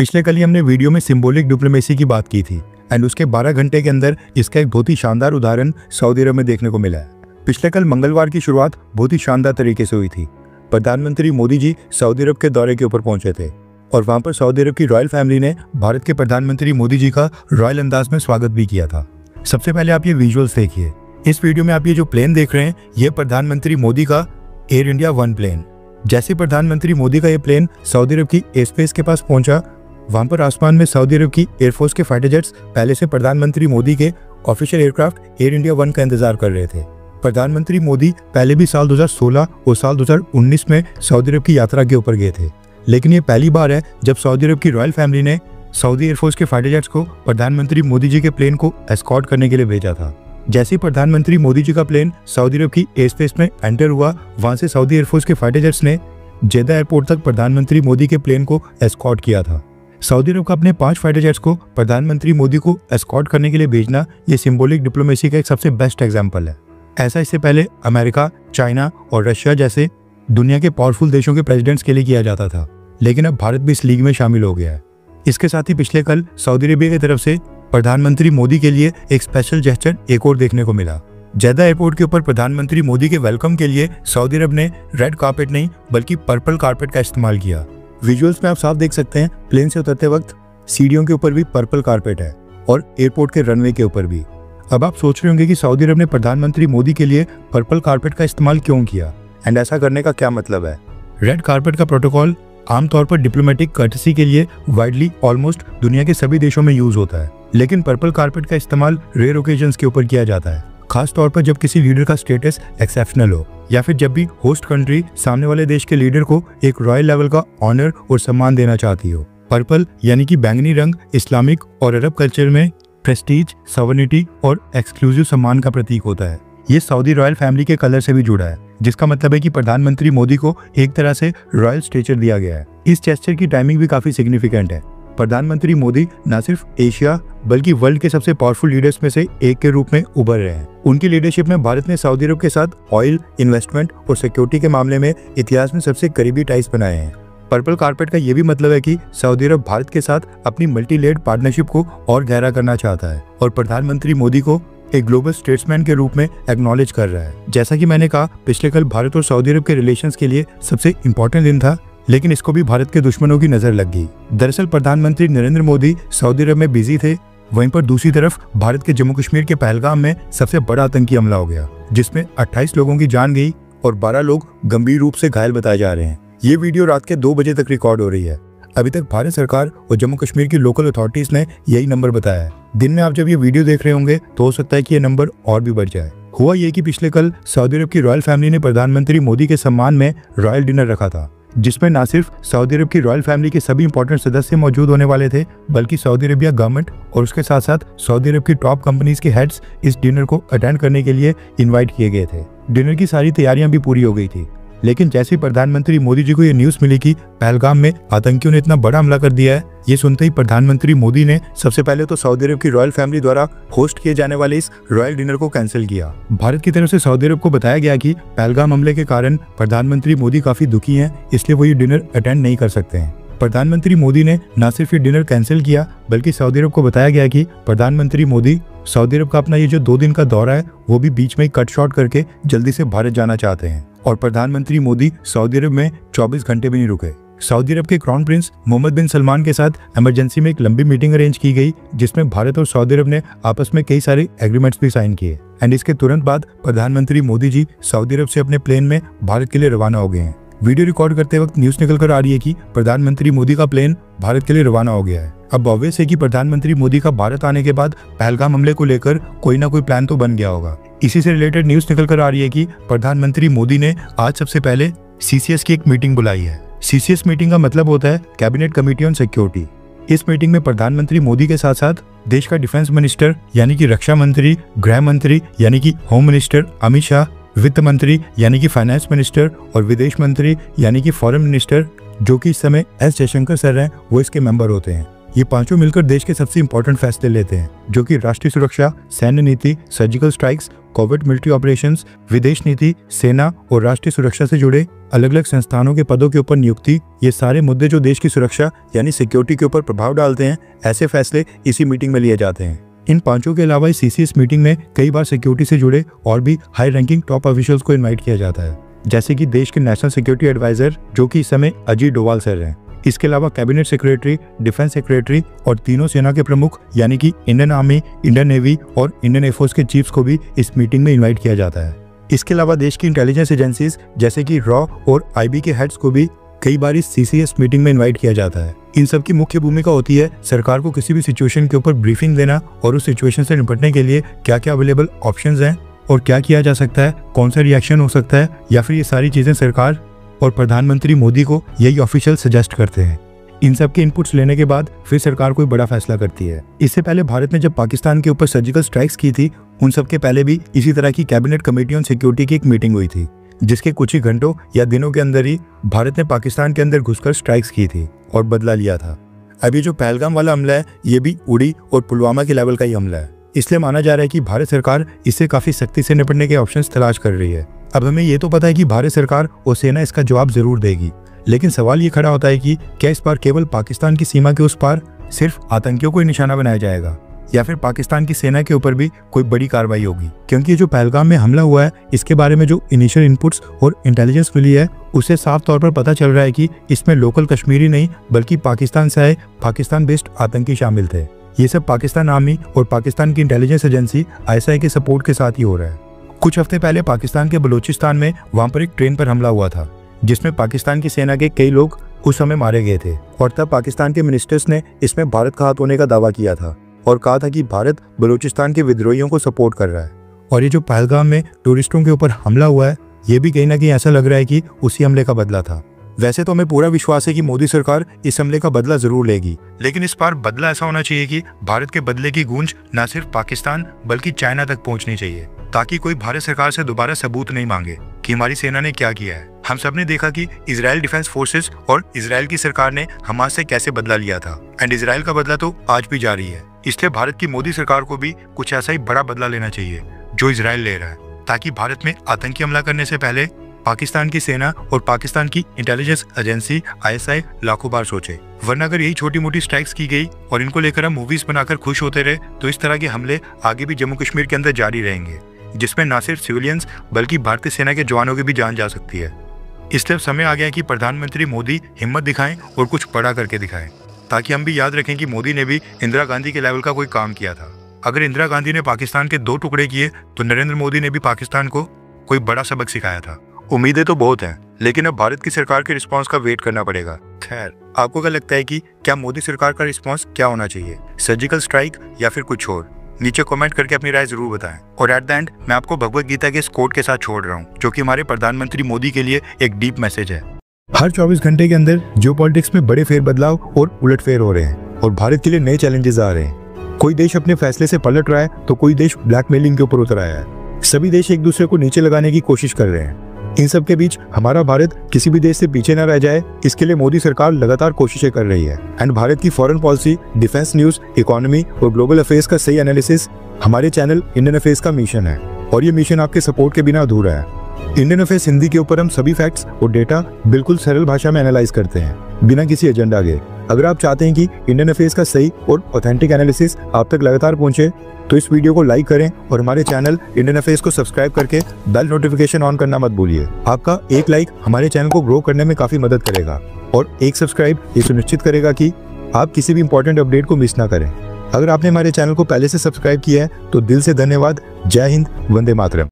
पिछले कल ही हमने वीडियो में सिंबॉलिक डिप्लोमेसी की बात की थी एंड उसके 12 घंटे के अंदर इसका एक बहुत ही शानदार उदाहरण सऊदी अरब में देखने को मिला है। पिछले कल मंगलवार की शुरुआत बहुत ही शानदार तरीके से हुई थी। प्रधानमंत्री मोदी जी सऊदी अरब के दौरे के ऊपर पहुंचे थे और वहां पर सऊदी अरब की रॉयल फैमिली ने भारत के प्रधानमंत्री मोदी जी का रॉयल अंदाज में स्वागत भी किया था। सबसे पहले आप ये विजुअल्स देखिए। इस वीडियो में आप ये जो प्लेन देख रहे हैं ये प्रधानमंत्री मोदी का एयर इंडिया 1 प्लेन। जैसे प्रधानमंत्री मोदी का ये प्लेन सऊदी अरब की एयर स्पेस के पास पहुंचा, वहां पर आसमान में सऊदी अरब की एयरफोर्स के फाइटर जेट्स पहले से प्रधानमंत्री मोदी के ऑफिशियल एयरक्राफ्ट एयर इंडिया 1 का इंतजार कर रहे थे। प्रधानमंत्री मोदी पहले भी साल 2016 और साल 2019 में सऊदी अरब की यात्रा के ऊपर गए थे, लेकिन ये पहली बार है जब सऊदी अरब की रॉयल फैमिली ने सऊदी एयरफोर्स के फाइटर जेट्स को प्रधानमंत्री मोदी जी के प्लेन को एस्कॉर्ट करने के लिए भेजा था। जैसे ही प्रधानमंत्री मोदी जी का प्लेन सऊदी अरब की एयर स्पेस में एंटर हुआ, वहां से सऊदी एयरफोर्स के फाइटर जेट्स ने जेदा एयरपोर्ट तक प्रधानमंत्री मोदी के प्लेन को एस्कॉर्ट किया था। सऊदी अरब का अपने 5 फाइटर जेट्स को प्रधानमंत्री मोदी को एस्कॉर्ट करने के लिए भेजना ये सिंबॉलिक डिप्लोमेसी का एक सबसे बेस्ट एग्जाम्पल है। ऐसा इससे पहले अमेरिका, चाइना और रशिया जैसे दुनिया के पावरफुल देशों के प्रेसिडेंट्स के लिए किया जाता था, लेकिन अब भारत भी इस लीग में शामिल हो गया है। इसके साथ ही पिछले कल सऊदी अरेबिया की तरफ से प्रधानमंत्री मोदी के लिए एक स्पेशल जेस्चर एक और देखने को मिला। जेदा एयरपोर्ट के ऊपर प्रधानमंत्री मोदी के वेलकम के लिए सऊदी अरब ने रेड कारपेट नहीं बल्कि पर्पल कारपेट का इस्तेमाल किया। विजुअल्स में आप साफ देख सकते हैं प्लेन से उतरते वक्त सीढ़ियों के ऊपर भी पर्पल कारपेट है और एयरपोर्ट के रनवे के ऊपर भी। अब आप सोच रहे होंगे कि सऊदी अरब ने प्रधानमंत्री मोदी के लिए पर्पल कारपेट का इस्तेमाल क्यों किया एंड ऐसा करने का क्या मतलब है। रेड कारपेट का प्रोटोकॉल आमतौर पर डिप्लोमेटिक कर्टसी के लिए वाइडली ऑलमोस्ट दुनिया के सभी देशों में यूज होता है, लेकिन पर्पल कारपेट का इस्तेमाल रेयर ओकेजन्स के ऊपर किया जाता है, खास तौर पर जब किसी लीडर का स्टेटस एक्सेप्शनल हो या फिर जब भी होस्ट कंट्री सामने वाले देश के लीडर को एक रॉयल लेवल का ऑनर और सम्मान देना चाहती हो। पर्पल यानी कि बैंगनी रंग इस्लामिक और अरब कल्चर में प्रेस्टीज, सवर्निटी और एक्सक्लूसिव सम्मान का प्रतीक होता है। ये सऊदी रॉयल फैमिली के कलर से भी जुड़ा है, जिसका मतलब है कि प्रधानमंत्री मोदी को एक तरह से रॉयल स्टेचर दिया गया है। इस जेस्चर की टाइमिंग भी काफी सिग्निफिकेंट है। प्रधानमंत्री मोदी न सिर्फ एशिया बल्कि वर्ल्ड के सबसे पावरफुल लीडर्स में से एक के रूप में उभर रहे हैं। उनकी लीडरशिप में भारत ने सऊदी अरब के साथ ऑयल, इन्वेस्टमेंट और सिक्योरिटी के मामले में इतिहास में सबसे करीबी टाइज बनाए हैं। पर्पल कारपेट का ये भी मतलब है कि सऊदी अरब भारत के साथ अपनी मल्टी लेयर्ड पार्टनरशिप को और गहरा करना चाहता है और प्रधानमंत्री मोदी को एक ग्लोबल स्टेट्समैन के रूप में एक्नॉलेज कर रहा है। जैसा कि मैंने कहा, पिछले कल भारत और सऊदी अरब के रिलेशंस के लिए सबसे इम्पोर्टेंट दिन था, लेकिन इसको भी भारत के दुश्मनों की नजर लग गई। दरअसल प्रधानमंत्री नरेंद्र मोदी सऊदी अरब में बिजी थे, वहीं पर दूसरी तरफ भारत के जम्मू कश्मीर के पहलगाम में सबसे बड़ा आतंकी हमला हो गया, जिसमें 28 लोगों की जान गई और 12 लोग गंभीर रूप से घायल बताए जा रहे हैं। ये वीडियो रात के 2 बजे तक रिकॉर्ड हो रही है। अभी तक भारत सरकार और जम्मू कश्मीर की लोकल अथॉरिटीज ने यही नंबर बताया है। दिन में आप जब ये वीडियो देख रहे होंगे तो हो सकता है कि ये नंबर और भी बढ़ जाए। हुआ ये कि पिछले कल सऊदी अरब की रॉयल फैमिली ने प्रधानमंत्री मोदी के सम्मान में रॉयल डिनर रखा था, जिसमें न सिर्फ सऊदी अरब की रॉयल फैमिली के सभी इंपॉर्टेंट सदस्य मौजूद होने वाले थे, बल्कि सऊदी अरेबिया गवर्नमेंट और उसके साथ साथ सऊदी अरब की टॉप कंपनीज के हेड्स इस डिनर को अटेंड करने के लिए इन्वाइट किए गए थे। डिनर की सारी तैयारियां भी पूरी हो गई थी, लेकिन जैसे ही प्रधानमंत्री मोदी जी को ये न्यूज मिली कि पहलगाम में आतंकियों ने इतना बड़ा हमला कर दिया है, ये सुनते ही प्रधानमंत्री मोदी ने सबसे पहले तो सऊदी अरब की रॉयल फैमिली द्वारा होस्ट किए जाने वाले इस रॉयल डिनर को कैंसिल किया। भारत की तरफ से सऊदी अरब को बताया गया कि पहलगाम हमले के कारण प्रधानमंत्री मोदी काफी दुखी हैं, इसलिए वो ये डिनर अटेंड नहीं कर सकते हैं। प्रधानमंत्री मोदी ने न सिर्फ ये डिनर कैंसिल किया, बल्कि सऊदी अरब को बताया गया कि प्रधानमंत्री मोदी सऊदी अरब का अपना ये जो 2 दिन का दौरा है वो भी बीच में कट शॉर्ट करके जल्दी से भारत जाना चाहते हैं। और प्रधानमंत्री मोदी सऊदी अरब में 24 घंटे भी नहीं रुके। सऊदी अरब के क्राउन प्रिंस मोहम्मद बिन सलमान के साथ इमरजेंसी में एक लंबी मीटिंग अरेंज की गई, जिसमें भारत और सऊदी अरब ने आपस में कई सारे एग्रीमेंट्स भी साइन किए एंड इसके तुरंत बाद प्रधानमंत्री मोदी जी सऊदी अरब से अपने प्लेन में भारत के लिए रवाना हो गए हैं। वीडियो रिकॉर्ड करते वक्त न्यूज निकल कर आ रही है कि प्रधानमंत्री मोदी का प्लेन भारत के लिए रवाना हो गया है। अब ऑब्वियस है कि प्रधानमंत्री मोदी का भारत आने के बाद पहलगाम हमले को लेकर कोई ना कोई प्लान तो बन गया होगा। इसी से रिलेटेड न्यूज निकल कर आ रही है कि प्रधानमंत्री मोदी ने आज सबसे पहले CCS की एक मीटिंग बुलाई है। CCS मीटिंग का मतलब होता है कैबिनेट कमेटी ऑन सिक्योरिटी। इस मीटिंग में प्रधानमंत्री मोदी के साथ साथ देश का डिफेंस मिनिस्टर यानी कि रक्षा मंत्री, गृह मंत्री यानी कि होम मिनिस्टर अमित शाह, वित्त मंत्री यानी कि फाइनेंस मिनिस्टर और विदेश मंत्री यानी कि फॉरेन मिनिस्टर जो कि इस समय एस जयशंकर सर हैं, वो इसके मेंबर होते हैं। ये पांचों मिलकर देश के सबसे इंपॉर्टेंट फैसले लेते हैं, जो कि राष्ट्रीय सुरक्षा, सैन्य नीति, surgical strikes Covid military operations, विदेश नीति, सेना और राष्ट्रीय सुरक्षा से जुड़े अलग अलग संस्थानों के पदों के ऊपर नियुक्ति, ये सारे मुद्दे जो देश की सुरक्षा यानी सिक्योरिटी के ऊपर प्रभाव डालते हैं, ऐसे फैसले इसी मीटिंग में लिए जाते हैं। इन पांचों के अलावा CCS मीटिंग में कई बार सिक्योरिटी से जुड़े और भी हाई रैंकिंग टॉप ऑफिशियल्स को इनवाइट किया जाता है, जैसे कि देश के नेशनल सिक्योरिटी एडवाइजर जो कि इस समय अजीत डोवाल सर हैं। इसके अलावा कैबिनेट सेक्रेटरी, डिफेंस सेक्रेटरी और तीनों सेना के प्रमुख यानी कि इंडियन आर्मी, इंडियन नेवी और इंडियन एयरफोर्स के चीफ्स को भी इस मीटिंग में इनवाइट किया जाता है। इसके अलावा देश की इंटेलिजेंस एजेंसीज जैसे कि रॉ और IB के हेड्स को भी कई बार इस CCS मीटिंग में इनवाइट किया जाता है। इन सब की मुख्य भूमिका होती है सरकार को किसी भी सिचुएशन के ऊपर ब्रीफिंग देना और उस सिचुएशन से निपटने के लिए क्या क्या अवेलेबल ऑप्शंस हैं और क्या किया जा सकता है, कौन सा रिएक्शन हो सकता है, या फिर ये सारी चीजें सरकार और प्रधानमंत्री मोदी को यही ऑफिशियल सजेस्ट करते हैं। इन सब के इनपुट्स लेने के बाद फिर सरकार कोई बड़ा फैसला करती है। इससे पहले भारत ने जब पाकिस्तान के ऊपर सर्जिकल स्ट्राइक्स की थी, उन सब के पहले भी इसी तरह की कैबिनेट कमेटी ऑन सिक्योरिटी की एक मीटिंग हुई थी, जिसके कुछ ही घंटों या दिनों के अंदर ही भारत ने पाकिस्तान के अंदर घुसकर स्ट्राइक्स की थी और बदला लिया था। अभी जो पहलगाम वाला हमला है, ये भी उड़ी और पुलवामा के लेवल का ही हमला है, इसलिए माना जा रहा है कि भारत सरकार इससे काफी सख्ती से निपटने के ऑप्शंस तलाश कर रही है। अब हमें ये तो पता है कि भारत सरकार और सेना इसका जवाब जरूर देगी, लेकिन सवाल ये खड़ा होता है कि क्या इस बार केवल पाकिस्तान की सीमा के उस पार सिर्फ आतंकियों को ही निशाना बनाया जाएगा या फिर पाकिस्तान की सेना के ऊपर भी कोई बड़ी कार्रवाई होगी। क्योंकि जो पहलगाम में हमला हुआ है, इसके बारे में जो इनिशियल इनपुट्स और इंटेलिजेंस मिली है, उससे साफ तौर पर पता चल रहा है कि इसमें लोकल कश्मीरी नहीं बल्कि पाकिस्तान से आए पाकिस्तान बेस्ड आतंकी शामिल थे। ये सब पाकिस्तान आर्मी और पाकिस्तान की इंटेलिजेंस एजेंसी ISI के सपोर्ट के साथ ही हो रहा है। कुछ हफ्ते पहले पाकिस्तान के बलूचिस्तान में वहां पर एक ट्रेन पर हमला हुआ था, जिसमें पाकिस्तान की सेना के कई लोग उस समय मारे गए थे और तब पाकिस्तान के मिनिस्टर्स ने इसमें भारत का हाथ होने का दावा किया था और कहा था कि भारत बलूचिस्तान के विद्रोहियों को सपोर्ट कर रहा है। और ये जो पहलगाम में टूरिस्टों के ऊपर हमला हुआ है, ये भी कहीं ना कहीं ऐसा लग रहा है कि उसी हमले का बदला था। वैसे तो हमें पूरा विश्वास है कि मोदी सरकार इस हमले का बदला जरूर लेगी, लेकिन इस बार बदला ऐसा होना चाहिए कि भारत के बदले की गूंज न सिर्फ पाकिस्तान बल्कि चाइना तक पहुंचनी चाहिए, ताकि कोई भारत सरकार से दोबारा सबूत नहीं मांगे कि हमारी सेना ने क्या किया है। हम सब ने देखा कि इजराइल डिफेंस फोर्सेस और इजराइल की सरकार ने हमास से कैसे बदला लिया था, एंड इजराइल का बदला तो आज भी जारी है। इसलिए भारत की मोदी सरकार को भी कुछ ऐसा ही बड़ा बदला लेना चाहिए जो इजराइल ले रहा है, ताकि भारत में आतंकी हमला करने से पहले पाकिस्तान की सेना और पाकिस्तान की इंटेलिजेंस एजेंसी ISI लाखों बार सोचे। वरना अगर यही छोटी मोटी स्ट्राइक्स की गई और इनको लेकर हम मूवीज बनाकर खुश होते रहे, तो इस तरह के हमले आगे भी जम्मू कश्मीर के अंदर जारी रहेंगे, जिसमें न सिर्फ सिविलियंस बल्कि भारतीय सेना के जवानों की भी जान जा सकती है। इसलिए समय आ गया कि प्रधानमंत्री मोदी हिम्मत दिखाएं और कुछ बड़ा करके दिखाएं, ताकि हम भी याद रखें कि मोदी ने भी इंदिरा गांधी के लेवल का कोई काम किया था। अगर इंदिरा गांधी ने पाकिस्तान के 2 टुकड़े किए, तो नरेंद्र मोदी ने भी पाकिस्तान को कोई बड़ा सबक सिखाया था। उम्मीदें तो बहुत हैं, लेकिन अब भारत की सरकार के रिस्पांस का वेट करना पड़ेगा। खैर, आपको क्या लगता है कि क्या मोदी सरकार का रिस्पांस क्या होना चाहिए, सर्जिकल स्ट्राइक या फिर कुछ और? नीचे कमेंट करके अपनी राय जरूर बताएं। और एट द एंड मैं आपको भगवत गीता के इस कोट के साथ छोड़ रहा हूँ, जो कि हमारे प्रधानमंत्री मोदी के लिए एक डीप मैसेज है। हर 24 घंटे के अंदर जियोपॉलिटिक्स में बड़े फेरबदलाव और उलटफेर हो रहे हैं और भारत के लिए नए चैलेंजेस आ रहे हैं। कोई देश अपने फैसले से पलट रहा है तो कोई देश ब्लैकमेलिंग के ऊपर उतर आया है। सभी देश एक दूसरे को नीचे लगाने की कोशिश कर रहे हैं। इन सब के बीच हमारा भारत किसी भी देश से पीछे न रह जाए, इसके लिए मोदी सरकार लगातार कोशिशें कर रही है। एंड भारत की foreign policy, defence news, economy और ग्लोबल अफेयर्स का सही एनालिसिस हमारे चैनल इंडियन अफेयर्स का मिशन है, और ये मिशन आपके सपोर्ट के बिना अधूरा है। इंडियन अफेयर्स हिंदी के ऊपर हम सभी फैक्ट्स और डेटा बिल्कुल सरल भाषा में एनालाइज करते हैं, बिना किसी एजेंडा के। अगर आप चाहते हैं कि इंडियन अफेयर्स का सही और ऑथेंटिक एनालिसिस आप तक लगातार पहुंचे, तो इस वीडियो को लाइक करें और हमारे चैनल इंडियन अफेयर्स को सब्सक्राइब करके बेल नोटिफिकेशन ऑन करना मत भूलिए। आपका एक लाइक हमारे चैनल को ग्रो करने में काफी मदद करेगा, और एक सब्सक्राइब ये सुनिश्चित करेगा कि आप किसी भी इंपॉर्टेंट अपडेट को मिस ना करें। अगर आपने हमारे चैनल को पहले से सब्सक्राइब किया है तो दिल से धन्यवाद। जय हिंद, वंदे मातरम।